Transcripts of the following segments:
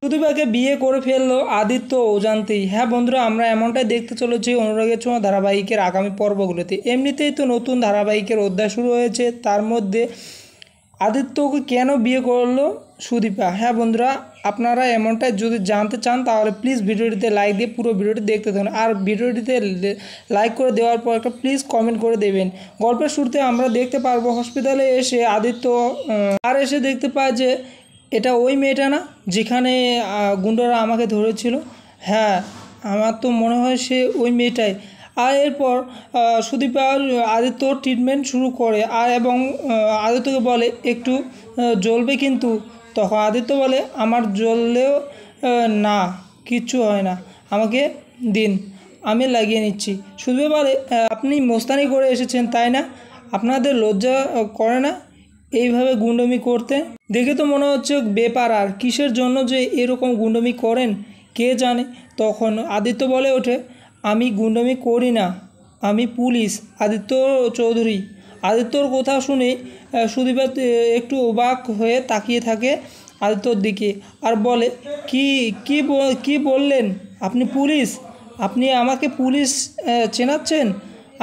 সুদীপাকে বিয়ে করে ফেললো আদিত্য অজান্তেই। হ্যাঁ বন্ধুরা, আমরা এমনটাই দেখতে চলেছি অনুরাগের ছোঁয়া ধারাবাহিকের আগামী পর্বগুলোতে। এমনিতেই তো নতুন ধারাবাহিকের অধ্যায় শুরু হয়েছে, তার মধ্যে আদিত্যকে কেন বিয়ে করলো সুদীপা। হ্যাঁ বন্ধুরা, আপনারা এমনটাই যদি জানতে চান তাহলে প্লিজ ভিডিওটিতে লাইক দিয়ে পুরো ভিডিওটি দেখতে থাকুন। আর ভিডিওটিতে লাইক করে দেওয়ার পর একটা প্লিজ কমেন্ট করে দেবেন। গল্পের শুরুতে আমরা দেখতে পারবো হসপিটালে এসে আদিত্য এসে দেখতে পায় যে এটা ওই মেয়েটা না যেখানে গুন্ডারা আমাকে ধরেছিল। হ্যাঁ, আমার তো মনে হয় সে ওই মেয়েটাই। আর এরপর সুদীপা আদিত্য ট্রিটমেন্ট শুরু করে এবং আদিত্যকে বলে একটু জ্বলবে, কিন্তু তখন আদিত্য বলে আমার জ্বললেও না, কিচ্ছু হয় না, আমাকে দিন, আমি লাগিয়ে নিচ্ছি। সুদীপা বলে আপনি মোস্তানি করে এসেছেন তাই না, আপনাদের লজ্জা করে না এইভাবে গুন্ডমি করতে? দেখে তো মনে হচ্ছে ব্যাপার, আর কিসের জন্য যে এরকম গুন্ডমি করেন কে জানে। তখন আদিত্য বলে ওঠে আমি গুন্ডমি করি না, আমি পুলিশ আদিত্য চৌধুরী। আদিত্যর কথা শুনে সুদীপা একটু অবাক হয়ে তাকিয়ে থাকে আদিত্যর দিকে আর বলে কি বললেন আপনি পুলিশ? আপনি আমাকে পুলিশ চেনাচ্ছেন?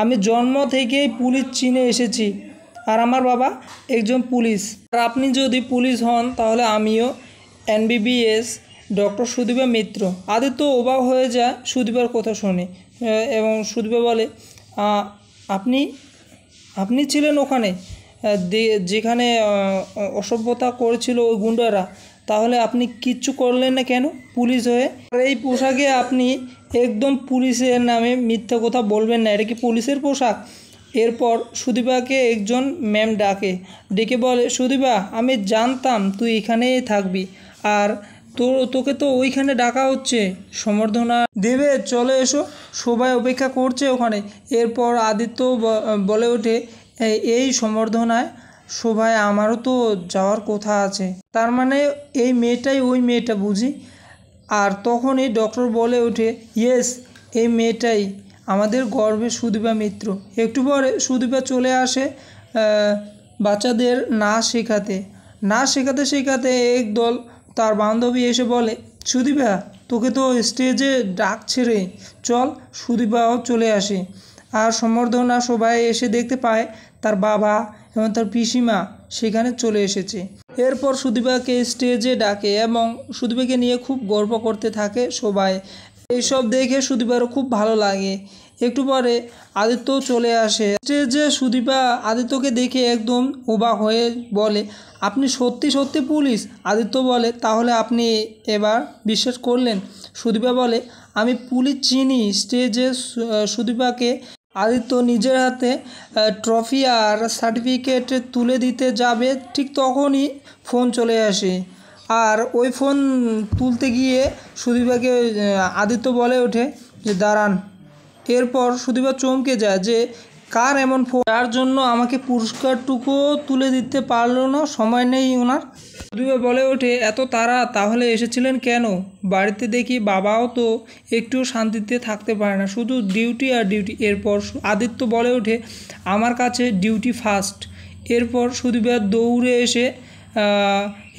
আমি জন্ম থেকেই পুলিশ চিনে এসেছি, আর আমার বাবা একজন পুলিশ। আর আপনি যদি পুলিশ হন তাহলে আমিও MBBS ডক্টর সুদীপা মিত্র। আদিত্য অবাক হয়ে যায় সুদীপার কথা শুনে এবং সুদীপা বলে আপনি ছিলেন ওখানে যেখানে অসভ্যতা করেছিল ওই গুন্ডারা, তাহলে আপনি কিচ্ছু করলেন না কেন পুলিশ হয়ে? আর এই পোশাকে আপনি একদম পুলিশের নামে মিথ্যা কথা বলবেন না, এটা কি পুলিশের পোশাক? এরপর সুদীপাকে একজন ম্যাম ডেকে বলে সুদীপা আমি জানতাম তুই এখানেই থাকবি, আর তোকে তো ওইখানে ডাকা হচ্ছে সম্বর্ধনা দেবে, চলে এসো, সবাই অপেক্ষা করছে ওখানে। এরপর আদিত্য বলে ওঠে এই সম্বর্ধনায় সবাই আমারও তো যাওয়ার কথা আছে, তার মানে এই মেয়েটাই ওই মেয়েটা বুঝি। আর তখনই ডক্টর বলে ওঠে ইয়েস, এই মেয়েটাই আমাদের গর্বের সুদীপা মিত্র। একটু পরে সুদীপা চলে আসে বাচ্চাদের নাচ শেখাতে শেখাতে একদল তার বান্ধবী এসে বলে সুদীপা তোকে তো স্টেজে ডাকছে রে, চল। সুদীপাও চলে আসে আর সম্বর্ধনা সবাই এসে দেখতে পায় তার বাবা এবং তার পিসিমা সেখানে চলে এসেছে। এরপর সুদীপাকে স্টেজে ডাকে এবং সুদীপাকে নিয়ে খুব গর্ব করতে থাকে সবাই। এইসব দেখে সুদীপারও খুব ভালো লাগে। একটু পরে আদিত্যও চলে আসে স্টেজে। সুদীপা আদিত্যকে দেখে একদম অবাক হয়ে বলে আপনি সত্যি পুলিশ? আদিত্য বলে তাহলে আপনি এবার বিশ্বাস করলেন? সুদীপা বলে আমি পুলিশ চিনি। স্টেজে সুদীপাকে আদিত্য নিজের হাতে ট্রফি আর সার্টিফিকেট তুলে দিতে যাবে, ঠিক তখনই ফোন চলে আসে। আর ওই ফোন তুলতে গিয়ে সুদীপাকে আদিত্য বলে ওঠে যে দাঁড়ান। এরপর সুদীপা চমকে যায় যে কার এমন ফোন, যার জন্য আমাকে পুরস্কারটুকুও তুলে দিতে পারলো না, সময় নেই ওনার। সুদীপা বলে ওঠে এত তারা তাহলে এসেছিলেন কেন? বাড়িতে দেখি বাবাও তো একটু শান্তিতে থাকতে পারে না, শুধু ডিউটি আর ডিউটি। এরপর আদিত্য বলে ওঠে আমার কাছে ডিউটি ফার্স্ট। এরপর সুদীপা দৌড়ে এসে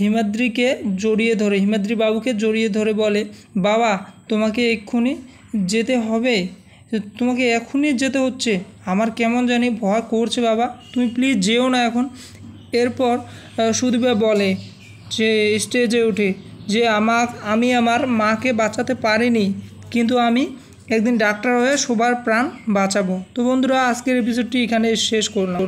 হিমাদ্রি বাবুকে জড়িয়ে ধরে বলে বাবা তোমাকে এক্ষুনি যেতে হবে, তোমাকে এখনই যেতে হচ্ছে, আমার কেমন জানি ভয় করছে বাবা, তুমি প্লিজ যেও না এখন। এরপর সুদীপা বলে যে স্টেজে উঠে যে আমি আমার মাকে বাঁচাতে পারিনি, কিন্তু আমি একদিন ডাক্তার হয়ে সবার প্রাণ বাঁচাবো। তো বন্ধুরা আজকের এপিসোডটি এখানে শেষ করলাম।